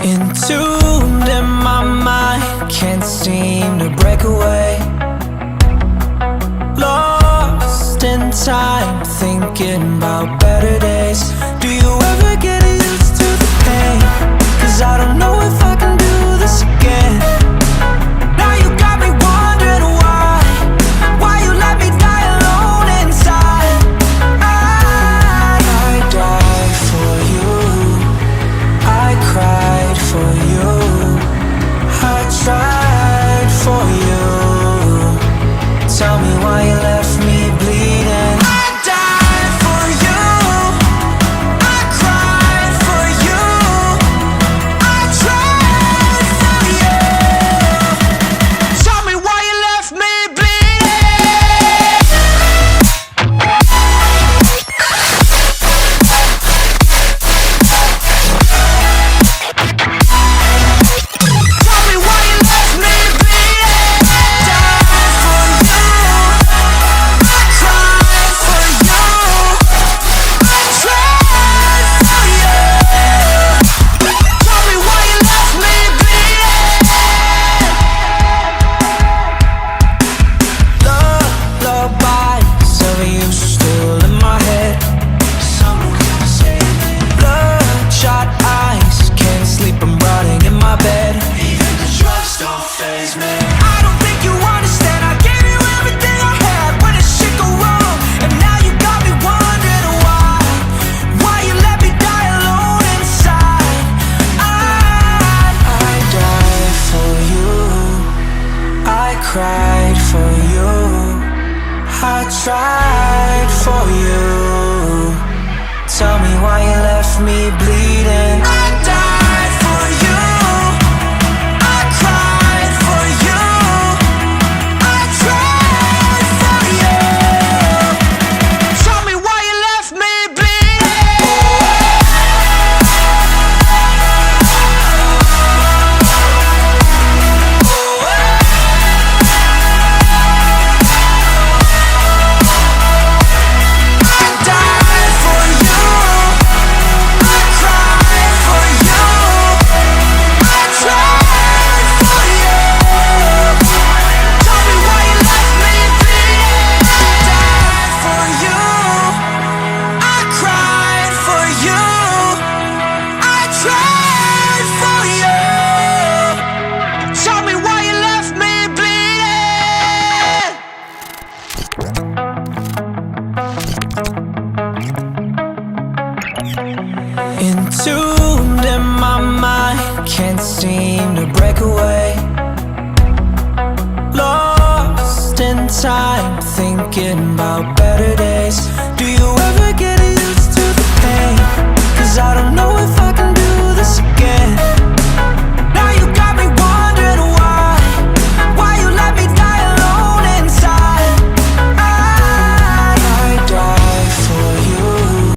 Entombed in my mind, can't seem to break away. Lost in time, thinking about better days. Do you ever get used to the pain? 'Cause I don't know if I can do this again. Now you got me wondering why you let me die alone inside. I died for you, I cried for you, I tried for you. Tell me why you left me bleeding. I died for you, I cried for you, I tried for you. Tell me why you left me bleeding. Tell me why you left me bleeding. Died for you, I cried for you, I tried for you. Tell me why you left me bleeding. Lullabies of you still in my head. Bloodshot eyes, can't sleep, I'm rotting in my bed. Even the drugs don't faze me. I don't think you understand, I gave you everything I had. When did shit go wrong? And now you got me wondering why you let me die alone inside. I died for you, I cried for you, I tried for you. Tell me why you left me bleeding.